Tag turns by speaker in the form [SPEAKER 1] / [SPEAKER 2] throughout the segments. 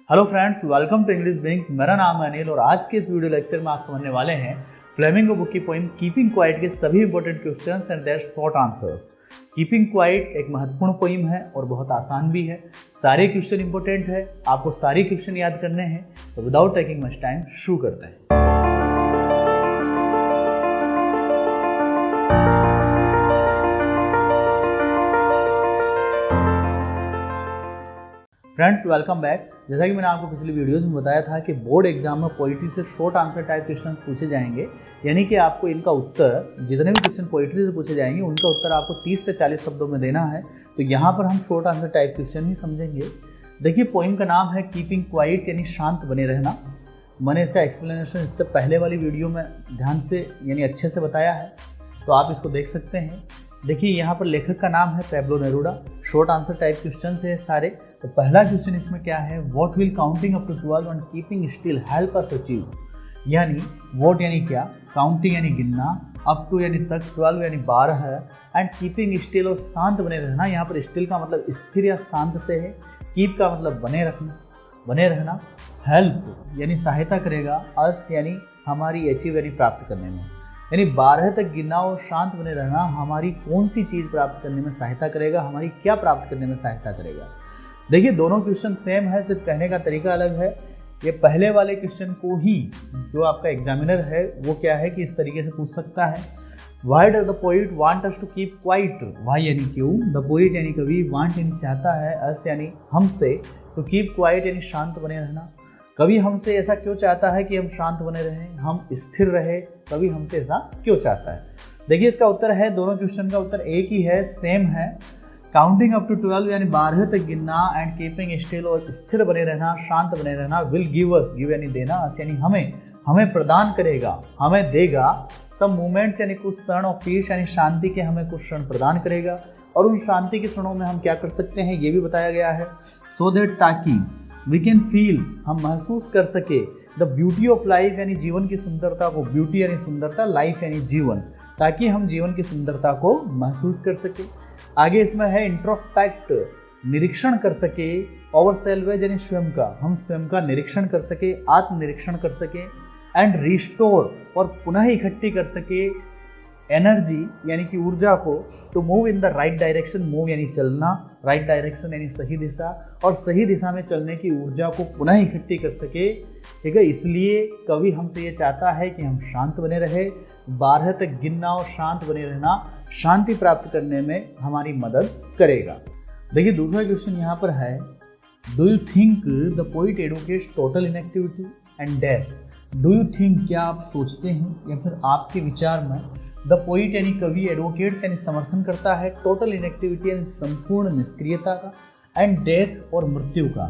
[SPEAKER 1] Hello friends, welcome to English Bings. मेरा नाम है अनिल और आज के इस वीडियो लेक्चर में आप समझने वाले हैं फ्लेमिंगो बुक की पोइम कीपिंग क्वाइट के सभी important questions and their short answers. Keeping quiet एक महत्वपूर्ण पोइम है और बहुत आसान भी है। सारे क्वेश्चन इंपॉर्टेंट है, आपको सारे क्वेश्चन याद करने हैं। तो विदाउट टेकिंग मच टाइम शुरू करते हैं। Friends, welcome back. जैसा कि मैंने आपको पिछली वीडियोस में बताया था कि बोर्ड एग्जाम में पोइट्री से शॉर्ट आंसर टाइप क्वेश्चंस पूछे जाएंगे, यानी कि आपको इनका उत्तर, जितने भी क्वेश्चन पोइट्री से पूछे जाएंगे उनका उत्तर आपको 30 से 40 शब्दों में देना है। तो यहाँ पर हम शॉर्ट आंसर टाइप क्वेश्चन ही समझेंगे। देखिए, पोइम का नाम है कीपिंग क्वाइट, यानी शांत बने रहना। मैंने इसका एक्सप्लेनेशन इससे पहले वाली वीडियो में ध्यान से यानी अच्छे से बताया है, तो आप इसको देख सकते हैं। देखिए, यहाँ पर लेखक का नाम है Pablo Neruda. Short answer type question है सारे। तो पहला क्वेश्चन इसमें क्या है, what will counting up to 12 and keeping still help us achieve. यानी व्हाट यानी क्या, काउंटिंग यानी गिनना, अप टू यानी तक, 12 यानी 12 है, एंड कीपिंग स्टिल और शांत बने रहना। यहाँ पर स्टिल का मतलब स्थिर या शांत से है, कीप का मतलब बने रखना, बने रहना, हेल्प यानी सहायता करेगा, अस यानी हमारी, अचीव यानी प्राप्त करने में। यानी 12 तक गिनना और शांत बने रहना हमारी कौन सी चीज़ प्राप्त करने में सहायता करेगा, हमारी क्या प्राप्त करने में सहायता करेगा। देखिए, दोनों क्वेश्चन सेम है, सिर्फ कहने का तरीका अलग है। ये पहले वाले क्वेश्चन को ही जो आपका एग्जामिनर है वो क्या है कि इस तरीके से पूछ सकता है, why does the poet want us to keep quiet. Why यानी क्यों, द पोइट यानी कवि, वांट यानी चाहता है, अस यानी हमसे, टू कीप क्वाइट यानी शांत बने रहना। कवि हमसे ऐसा क्यों चाहता है कि हम शांत बने रहें, हम स्थिर रहे, कवि हमसे ऐसा क्यों चाहता है। देखिए, इसका उत्तर है, दोनों क्वेश्चन का उत्तर एक ही है, सेम है। काउंटिंग अप टू 12 यानी 12 तक गिनना, एंड कीपिंग स्टिल और स्थिर बने रहना, शांत बने रहना, विल गिव अस, गिव यानी देना, अस यानी हमें प्रदान करेगा, हमें देगा, सम मोमेंट्स यानी कुछ क्षण, और पीस यानी शांति के हमें कुछ क्षण प्रदान करेगा। और उन शांति के क्षणों में हम क्या कर सकते हैं ये भी बताया गया है। सो दैट, ताकि, वी कैन फील, हम महसूस कर सके, द ब्यूटी ऑफ लाइफ यानी जीवन की सुंदरता को, ब्यूटी यानी सुंदरता, लाइफ यानी जीवन, ताकि हम जीवन की सुंदरता को महसूस कर सके। आगे इसमें है इंट्रोस्पेक्ट, निरीक्षण कर सके, ओवर सेल्फ यानी स्वयं का, हम स्वयं का निरीक्षण कर सके, आत्मनिरीक्षण कर सके, एंड रिस्टोर और पुनः इकट्ठी कर सके एनर्जी यानी कि ऊर्जा को, to move in the right direction, move यानी चलना, राइट डायरेक्शन यानी सही दिशा, और सही दिशा में चलने की ऊर्जा को पुनः इकट्ठी कर सके। ठीक है, इसलिए कवि हमसे ये चाहता है कि हम शांत बने रहे, 12 तक गिनना और शांत बने रहना शांति प्राप्त करने में हमारी मदद करेगा। देखिए, दूसरा क्वेश्चन यहाँ पर है, do you think the poet advocates total inactivity and death. Do you think, क्या आप सोचते हैं या फिर आपके विचार में, द पोइट यानी कवि, एडवोकेट्स यानी समर्थन करता है, टोटल इनएक्टिविटी यानी संपूर्ण निष्क्रियता का, एंड डेथ और मृत्यु का।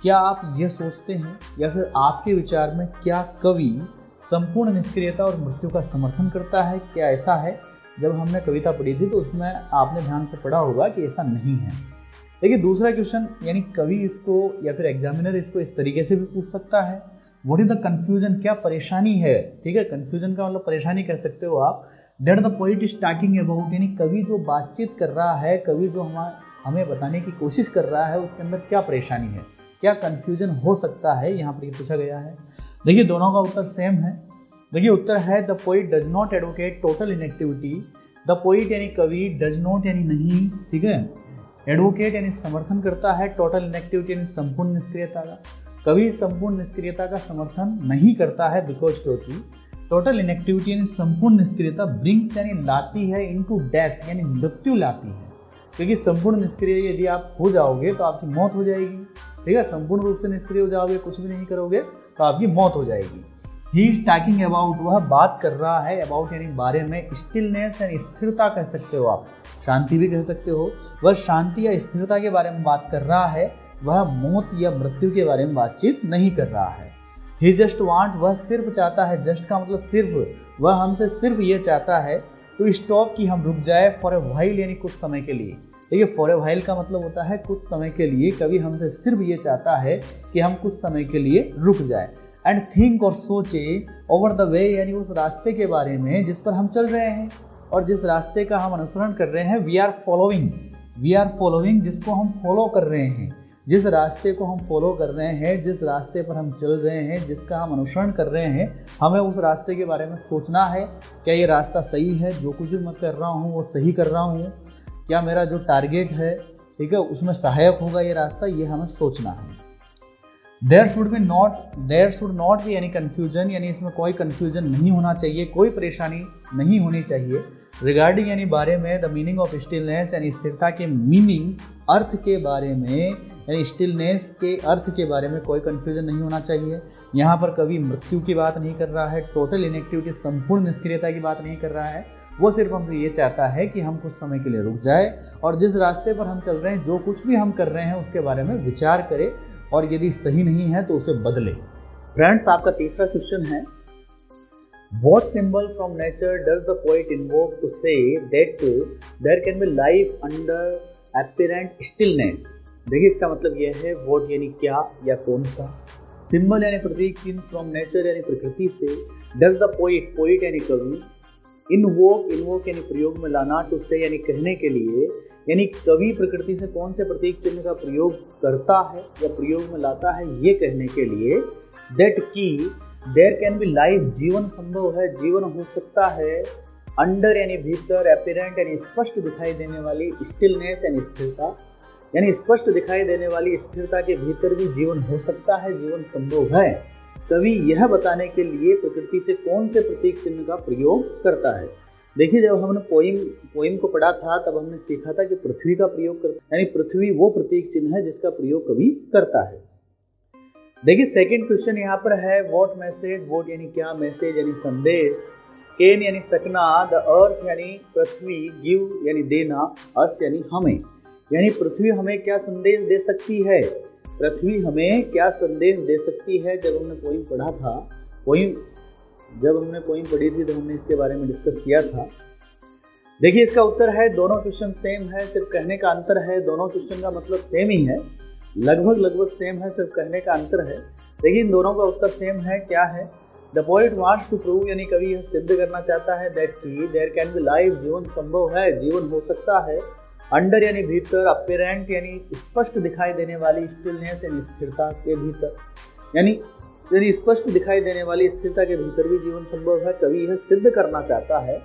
[SPEAKER 1] क्या आप ये सोचते हैं या फिर आपके विचार में क्या कवि संपूर्ण निष्क्रियता और मृत्यु का समर्थन करता है? क्या ऐसा है? जब हमने कविता पढ़ी थी तो उसमें आपने ध्यान से पढ़ा होगा कि ऐसा नहीं है। देखिए, दूसरा क्वेश्चन यानी कवि इसको या फिर एग्जामिनर इसको इस तरीके से भी पूछ सकता है, व्हाट इज द कंफ्यूजन, क्या परेशानी है। ठीक है, कंफ्यूजन का मतलब परेशानी कह सकते हो आप। That the poet is talking about, यानी कवि जो बातचीत कर रहा है, कवि जो हमें बताने की कोशिश कर रहा है, उसके अंदर क्या परेशानी है, क्या कंफ्यूजन हो सकता है, यहाँ पर ये पूछा गया है। देखिए, दोनों का उत्तर सेम है। देखिए, उत्तर है, the poet does not advocate total inactivity. The poet यानी कवि, डज नॉट यानी नहीं, ठीक है, एडवोकेट यानी समर्थन करता है, टोटल इनएक्टिविटी यानी संपूर्ण निष्क्रियता का। कवि संपूर्ण निष्क्रियता का समर्थन नहीं करता है, बिकॉज क्योंकि टोटल इनएक्टिविटी यानी संपूर्ण निष्क्रियता, ब्रिंग्स यानी लाती है, इनटू डेथ यानी मृत्यु लाती है। क्योंकि संपूर्ण निष्क्रिय यदि आप हो जाओगे तो आपकी मौत हो जाएगी। ठीक है, संपूर्ण रूप से निष्क्रिय हो जाओगे, कुछ भी नहीं करोगे तो आपकी मौत हो जाएगी। ही इज टॉकिंग अबाउट, वह बात कर रहा है, अबाउट यानी बारे में, स्टिलनेस यानी स्थिरता कह सकते हो आप, शांति भी कह सकते हो। वह शांति या स्थिरता के बारे में बात कर रहा है, वह मौत या मृत्यु के बारे में बातचीत नहीं कर रहा है। ही जस्ट वांट, वह सिर्फ चाहता है, जस्ट का मतलब सिर्फ, वह हमसे सिर्फ ये चाहता है, टू स्टॉप कि हम रुक जाए, फॉर ए व्हाइल यानी कुछ समय के लिए। देखिए, फॉर ए व्हाइल का मतलब होता है कुछ समय के लिए। कवि हमसे सिर्फ ये चाहता है कि हम कुछ समय के लिए रुक जाए, एंड थिंक और सोचे, ओवर द वे यानी उस रास्ते के बारे में जिस पर हम चल रहे हैं और जिस रास्ते का हम अनुसरण कर रहे हैं। वी आर फॉलोइंग, जिसको हम फॉलो कर रहे हैं, जिस रास्ते को हम फॉलो कर रहे हैं, जिस रास्ते पर हम चल रहे हैं, जिसका हम अनुसरण कर रहे हैं, हमें उस रास्ते के बारे में सोचना है। क्या ये रास्ता सही है? जो कुछ भी मैं कर रहा हूँ वो सही कर रहा हूँ? क्या मेरा जो टारगेट है, ठीक है, उसमें सहायक होगा ये रास्ता? ये हमें सोचना है। There should not be any confusion, यानी इसमें कोई कन्फ्यूजन नहीं होना चाहिए, कोई परेशानी नहीं होनी चाहिए। रिगार्डिंग यानी बारे में, द मीनिंग ऑफ स्टिलनेस यानी स्थिरता के मीनिंग, अर्थ के बारे में, यानी स्टिलनेस के अर्थ के बारे में कोई कन्फ्यूजन नहीं होना चाहिए। यहाँ पर कभी मृत्यु की बात नहीं कर रहा है, टोटल इनएक्टिविटी, संपूर्ण निष्क्रियता की बात नहीं कर रहा है। वो सिर्फ हमसे ये चाहता है कि हम कुछ समय के लिए रुक जाए और जिस रास्ते पर हम चल रहे हैं, जो कुछ भी हम कर रहे हैं उसके बारे में विचार करें और यदि सही नहीं है तो उसे बदले। फ्रेंड्स, आपका तीसरा क्वेश्चन है, What symbol from nature does the poet invoke to say that there can be life under apparent stillness? देखिए, इसका मतलब यह है, what यानी क्या या कौन सा, सिंबल यानी प्रतीक चिन्ह, फ्रॉम नेचर यानी प्रकृति से, डज द पोइट यानी कवि, इनवोक यानी प्रयोग में लाना, टू से यानी कहने के लिए, यानी कवि प्रकृति से कौन से प्रतीक चिन्ह का प्रयोग करता है या प्रयोग में लाता है ये कहने के लिए, दैट की देयर कैन बी लाइफ, जीवन संभव है, जीवन हो सकता है, अंडर यानी भीतर, एपिरेंट यानी स्पष्ट दिखाई देने वाली, स्टिलनेस यानी स्थिरता, यानी स्पष्ट दिखाई देने वाली स्थिरता के भीतर भी जीवन हो सकता है, जीवन संभव है। कवि यह बताने के लिए प्रकृति से कौन से प्रतीक चिन्ह का प्रयोग करता है। देखिए, जब हमने पोइम को पढ़ा था तब हमने सीखा था कि पृथ्वी का प्रयोग करता, यानी पृथ्वी वो प्रतीक चिन्ह है जिसका प्रयोग कवि करता है। देखिए, सेकंड क्वेश्चन यहाँ पर है, व्हाट मैसेज, व्हाट यानी क्या, मैसेज यानी संदेश, कैन यानी सकना, द अर्थ यानी पृथ्वी, गिव यानी देना, अस यानी हमें, यानी पृथ्वी हमें क्या संदेश दे सकती है, पृथ्वी हमें क्या संदेश दे सकती है। जब हमने पोइम पढ़ा था, जब हमने पोइम पढ़ी थी तो हमने इसके बारे में डिस्कस किया था। देखिए, इसका उत्तर है, दोनों क्वेश्चन सेम है, सिर्फ कहने का अंतर है। दोनों क्वेश्चन का मतलब सेम ही है, लगभग सेम है, सिर्फ कहने का अंतर है। देखिए, इन दोनों का उत्तर सेम है। क्या है? The poet wants to prove, यानी कवि यह सिद्ध करना चाहता है, दैट की देयर कैन बी लाइफ, जीवन संभव है, जीवन हो सकता है, अंडर यानी भीतर, अपेरेंट यानी स्पष्ट दिखाई देने वाली, स्टिलनेस यानी स्थिरता के भीतर, यानी स्पष्ट दिखाई देने वाली स्थिरता के भीतर भी जीवन संभव है। कवि यह सिद्ध करना चाहता है,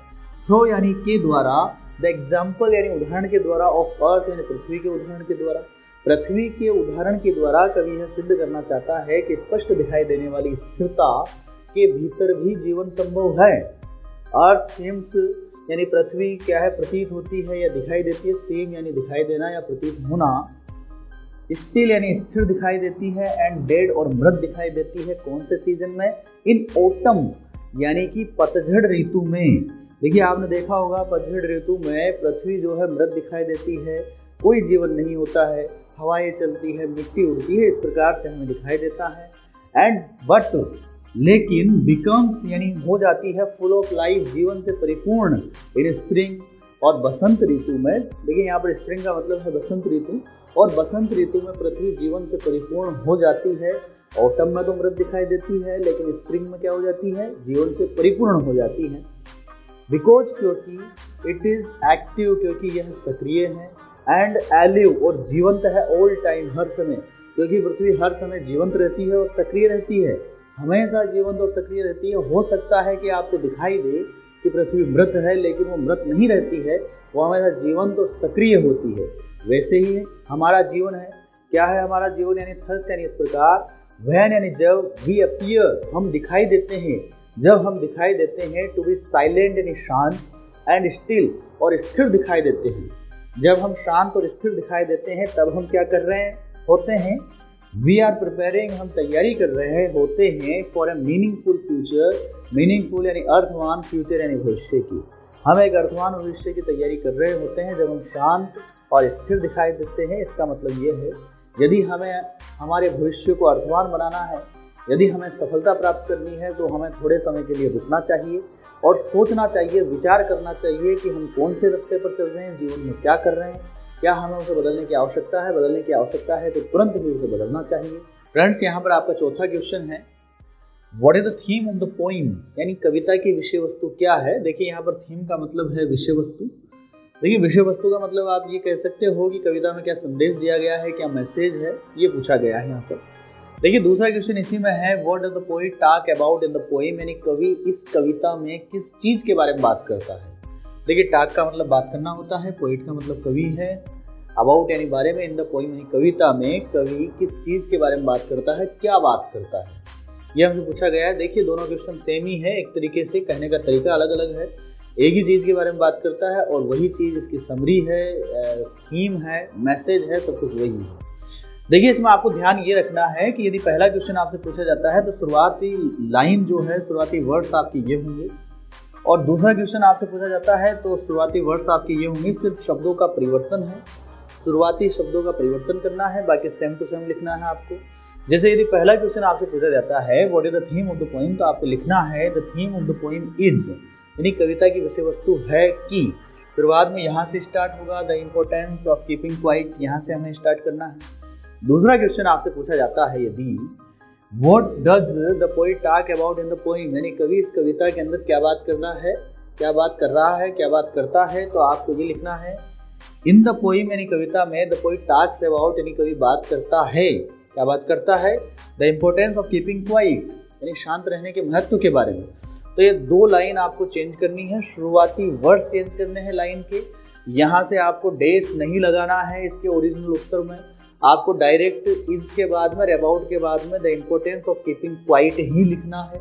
[SPEAKER 1] थ्रो यानी के द्वारा, द एग्जाम्पल यानी उदाहरण के द्वारा, ऑफ अर्थ यानी पृथ्वी के उदाहरण के द्वारा, पृथ्वी के उदाहरण के द्वारा कवि यह सिद्ध करना चाहता है कि स्पष्ट दिखाई देने वाली स्थिरता के भीतर भी जीवन संभव है। अर्थ सीम्स यानी पृथ्वी क्या है, प्रतीत होती है या दिखाई देती है, सीम यानी दिखाई देना या प्रतीत होना, स्टिल यानी स्थिर दिखाई देती है, एंड डेड और मृत दिखाई देती है। कौन से सीजन में? इन ऑटम यानी कि पतझड़ ऋतु में। देखिए, आपने देखा होगा पतझड़ ऋतु में पृथ्वी जो है मृत दिखाई देती है, कोई जीवन नहीं होता है, हवाएं चलती है, मिट्टी उड़ती है, इस प्रकार से हमें दिखाई देता है। एंड बट लेकिन बिकम्स यानी हो जाती है, फुल ऑफ लाइफ, जीवन से परिपूर्ण, इन स्प्रिंग और बसंत ऋतु में। देखिए, यहाँ पर स्प्रिंग का मतलब है बसंत ऋतु, और बसंत ऋतु में पृथ्वी जीवन से परिपूर्ण हो जाती है। ऑटम में तो मृत दिखाई देती है, लेकिन स्प्रिंग में क्या हो जाती है, जीवन से परिपूर्ण हो जाती है। बिकॉज क्योंकि इट इज एक्टिव, क्योंकि यह सक्रिय है, एंड एलिव और जीवंत है, ऑल टाइम हर समय, क्योंकि पृथ्वी हर समय जीवंत रहती है और सक्रिय रहती है, हमेशा जीवंत और सक्रिय रहती है। हो सकता है कि आपको दिखाई दे कि पृथ्वी मृत है, लेकिन वो मृत नहीं रहती है, वो हमेशा जीवंत और सक्रिय होती है। वैसे ही हमारा जीवन है। क्या है हमारा जीवन? यानी थस यानी इस प्रकार, व्हेन यानी जब, वी अपीयर हम दिखाई देते हैं, जब हम दिखाई देते हैं, टू बी साइलेंट यानी शांत, एंड स्टिल और स्थिर दिखाई देते हैं। जब हम शांत और स्थिर दिखाई देते हैं तब हम क्या कर रहे होते हैं? वी आर प्रिपेयरिंग, हम तैयारी कर रहे होते हैं, for a meaningful future, meaningful यानी अर्थवान, फ्यूचर यानी भविष्य की, हम एक अर्थवान भविष्य की तैयारी कर रहे होते हैं जब हम शांत और स्थिर दिखाई देते हैं। इसका मतलब ये है, यदि हमें हमारे भविष्य को अर्थवान बनाना है, यदि हमें सफलता प्राप्त करनी है, तो हमें थोड़े समय के लिए रुकना चाहिए और सोचना चाहिए, विचार करना चाहिए कि हम कौन से रास्ते पर चल रहे हैं, जीवन में क्या कर रहे हैं, क्या हमें उसे बदलने की आवश्यकता है। बदलने की आवश्यकता है तो तुरंत ही उसे बदलना चाहिए। फ्रेंड्स, यहाँ पर आपका चौथा क्वेश्चन है, what is the theme of the poem, यानी कविता की विषय वस्तु क्या है। देखिए, यहाँ पर थीम का मतलब है विषय वस्तु, देखिए विषय वस्तु का मतलब आप ये कह सकते हो कि कविता में क्या संदेश दिया गया है, क्या मैसेज है, ये पूछा गया है यहाँ पर। देखिए दूसरा क्वेश्चन इसी में है, what does the poet talk about in the poem, यानी कवि इस कविता में किस चीज़ के बारे में बात करता है। देखिए टॉक का मतलब बात करना होता है, पोएट का मतलब कवि है, अबाउट यानी बारे में, इन द पोएम यानी कविता में कवि किस चीज़ के बारे में बात करता है, क्या बात करता है, यह हमसे पूछा गया है। देखिए दोनों क्वेश्चन सेम ही है, एक तरीके से कहने का तरीका अलग अलग है। एक ही चीज़ के बारे में बात करता है और वही चीज़ इसकी समरी है, थीम है, मैसेज है, सब कुछ वही है। देखिए इसमें आपको ध्यान ये रखना है कि यदि पहला क्वेश्चन आपसे पूछा जाता है तो शुरुआती लाइन जो है, शुरुआती वर्ड्स आपके ये होंगे, और दूसरा क्वेश्चन आपसे पूछा जाता है तो शुरुआती वर्ड्स आपके ये होंगे, सिर्फ शब्दों का परिवर्तन है, शुरुआती शब्दों का परिवर्तन करना है, बाकी सेम टू सेम लिखना है आपको। जैसे यदि पहला क्वेश्चन आपसे पूछा जाता है what is the theme of the poem, तो आपको लिखना है the theme of the poem is, यानी कविता की विषय वस्तु है कि, फिर बाद में यहाँ से स्टार्ट होगा the importance of keeping quite, यहाँ से हमें स्टार्ट करना है। दूसरा क्वेश्चन आपसे पूछा जाता है यदि what does the poet talk about in the poem, यानी कवि इस कविता के अंदर क्या बात करना है, क्या बात कर रहा है, क्या बात करता है, तो आपको ये लिखना है इन द पोएम, यानी कविता में द पोएट टॉक्स अबाउट, यानी कवि बात करता है, क्या बात करता है, the importance of keeping quite, यानी शांत रहने के महत्व के बारे में। तो ये दो लाइन आपको चेंज करनी है, शुरुआती वर्ड्स चेंज करने हैं लाइन के, यहाँ से आपको डेस नहीं लगाना है इसके ओरिजिनल उत्तर में, आपको डायरेक्ट इज के बाद में, अबाउट के बाद में the importance of keeping quiet ही लिखना है,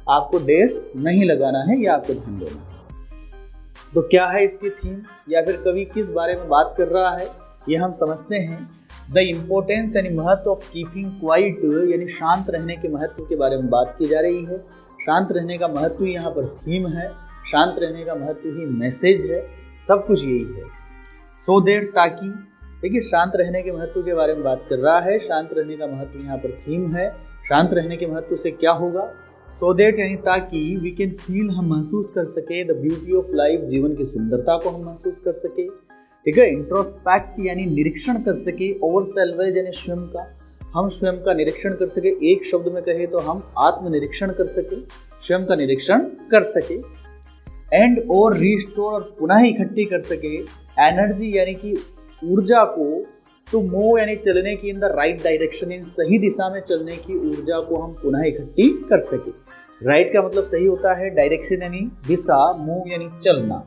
[SPEAKER 1] आपको डेस नहीं लगाना है, ये आपको ध्यान देना है। तो क्या है इसकी थीम या फिर कवि किस बारे में बात कर रहा है, ये हम समझते हैं। द इम्पोर्टेंस यानी महत्व ऑफ कीपिंग क्वाइट, यानी शांत रहने के महत्व के बारे में बात की जा रही है। शांत रहने का महत्व यहाँ पर थीम है, शांत रहने का महत्व ही मैसेज है, सब कुछ यही है। सो दैट ताकि, देखिए शांत रहने के महत्व के बारे में बात कर रहा है, शांत रहने का महत्व यहाँ पर थीम है। शांत रहने के महत्व से क्या होगा, सो दैट यानी ताकि वी कैन फील, हम महसूस कर सके द ब्यूटी ऑफ लाइफ, जीवन की सुंदरता को हम महसूस कर सके, ठीक है। इंट्रोस्पेक्ट यानी निरीक्षण कर सके, ओवर सेल्वेज यानी स्वयं का, हम स्वयं का निरीक्षण कर सके, एक शब्द में कहे तो हम आत्मनिरीक्षण कर सके, स्वयं का निरीक्षण कर सके। एंड और रिस्टोर, और पुनः इकट्ठी कर सके, एनर्जी यानी कि ऊर्जा को, टू मूव यानी चलने की, इन द राइट डायरेक्शन, इन सही दिशा में चलने की ऊर्जा को हम पुनः इकट्ठी कर सके। राइट का मतलब सही होता है, डायरेक्शन यानी दिशा, मूव यानी चलना,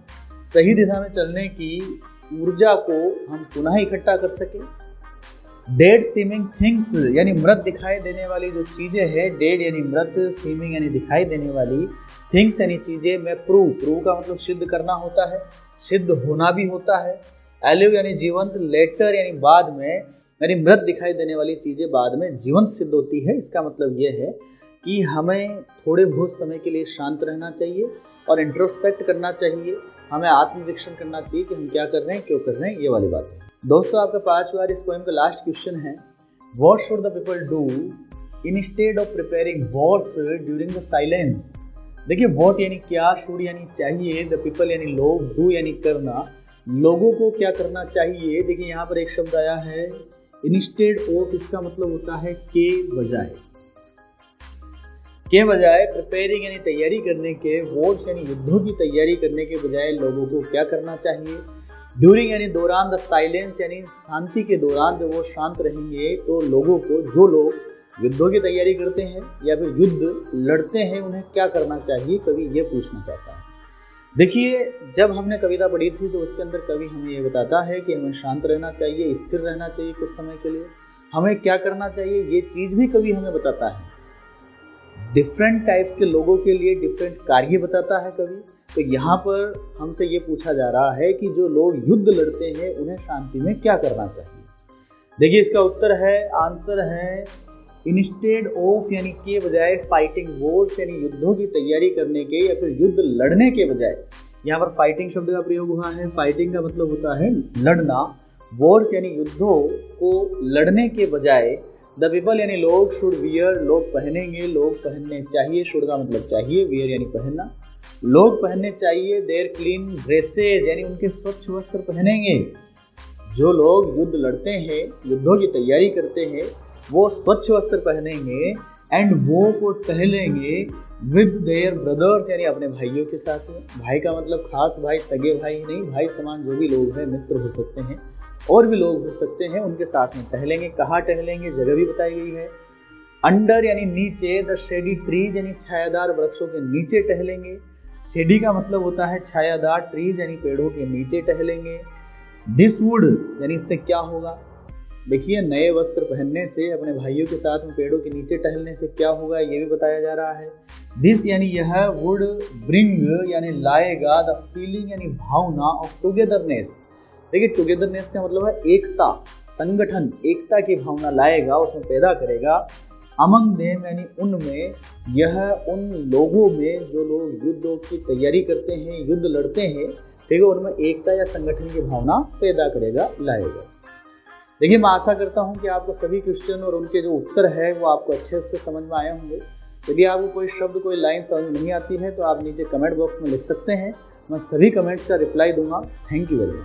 [SPEAKER 1] सही दिशा में चलने की ऊर्जा को हम पुनः इकट्ठा कर सके। डेड सीमिंग थिंग्स यानी मृत दिखाई देने वाली जो चीजें हैं, डेड यानी मृत, सीमिंग यानी दिखाई देने वाली, थिंग्स यानी चीजें में प्रूव, प्रूव का मतलब सिद्ध करना होता है, सिद्ध होना भी होता है। एलिव यानी जीवंत, लेटर यानी बाद में, यानी मृत दिखाई देने वाली चीज़ें बाद में जीवंत सिद्ध होती है। इसका मतलब ये है कि हमें थोड़े बहुत समय के लिए शांत रहना चाहिए और इंट्रोस्पेक्ट करना चाहिए, हमें आत्मनिरीक्षण करना चाहिए कि हम क्या कर रहे हैं, क्यों कर रहे हैं, ये वाली बात है। दोस्तों आपका 5 बार इस पोएम का लास्ट क्वेश्चन है, what should the people do instead of preparing Wars during the silence. देखिए व्हाट यानी क्या, शुड यानी चाहिए, द पीपल यानी लोग, डू यानी करना, लोगों को क्या करना चाहिए। देखिए यहाँ पर एक शब्द आया है इंस्टेड ऑफ, इसका मतलब होता है के बजाय, के बजाय, प्रिपेयरिंग यानी तैयारी करने के, वॉर्स यानी युद्धों की तैयारी करने के बजाय लोगों को क्या करना चाहिए। ड्यूरिंग यानी दौरान, द साइलेंस यानी शांति के दौरान जब वो शांत रहेंगे तो लोगों को, जो लोग युद्धों की तैयारी करते हैं या फिर युद्ध लड़ते हैं, उन्हें क्या करना चाहिए, कवि ये पूछना चाहता है। देखिए जब हमने कविता पढ़ी थी तो उसके अंदर कवि हमें ये बताता है कि हमें शांत रहना चाहिए, स्थिर रहना चाहिए कुछ समय के लिए, हमें क्या करना चाहिए ये चीज़ भी कवि हमें बताता है। डिफरेंट टाइप्स के लोगों के लिए डिफरेंट कार्य बताता है कवि। तो यहाँ पर हमसे ये पूछा जा रहा है कि जो लोग युद्ध लड़ते हैं उन्हें शांति में क्या करना चाहिए। देखिए इसका उत्तर है, आंसर है इंस्टेड ऑफ यानी के बजाय, फाइटिंग वॉर्स यानी युद्धों की तैयारी करने के या फिर युद्ध लड़ने के बजाय, यहाँ पर फाइटिंग शब्द का प्रयोग हुआ है। फाइटिंग का मतलब होता है लड़ना, वॉर्स यानी युद्धों को लड़ने के बजाय, द पीपल यानी लोग, शुड वियर लोग पहनेंगे, लोग पहनने चाहिए, शुड का मतलब चाहिए, वियर यानी पहनना, लोग पहनने चाहिए, देयर क्लीन ड्रेसेज यानी उनके स्वच्छ वस्त्र पहनेंगे। जो लोग युद्ध लड़ते हैं, युद्धों की तैयारी करते हैं, वो स्वच्छ वस्त्र पहनेंगे एंड वो को टहलेंगे विद देयर ब्रदर्स, यानी अपने भाइयों के साथ में। भाई का मतलब खास भाई, सगे भाई नहीं, भाई समान जो भी लोग हैं, मित्र हो सकते हैं और भी लोग हो सकते हैं, उनके साथ में टहलेंगे। कहाँ टहलेंगे, जगह भी बताई गई है। अंडर यानी नीचे, द शेडी ट्रीज यानी छायादार वृक्षों के नीचे टहलेंगे। शेडी का मतलब होता है छायादार, ट्रीज यानी पेड़ों के नीचे टहलेंगे। दिस वुड यानी इससे क्या होगा, देखिए नए वस्त्र पहनने से, अपने भाइयों के साथ में पेड़ों के नीचे टहलने से क्या होगा ये भी बताया जा रहा है। दिस यानी यह, वुड ब्रिंग यानी लाएगा, द फीलिंग यानी भावना ऑफ टुगेदरनेस। देखिए टुगेदरनेस का मतलब है एकता, संगठन, एकता की भावना लाएगा, उसमें पैदा करेगा। अमंग देम यानी उनमें, यह उन लोगों में जो लोग युद्ध की तैयारी करते हैं, युद्ध लड़ते हैं, ठीक है, उनमें एकता या संगठन की भावना पैदा करेगा, लाएगा। देखिए मैं आशा करता हूं कि आपको सभी क्वेश्चन और उनके जो उत्तर है वो आपको अच्छे से समझ में आए होंगे। यदि आपको कोई शब्द, कोई लाइन समझ नहीं आती है तो आप नीचे कमेंट बॉक्स में लिख सकते हैं, मैं सभी कमेंट्स का रिप्लाई दूंगा। Thank you very much.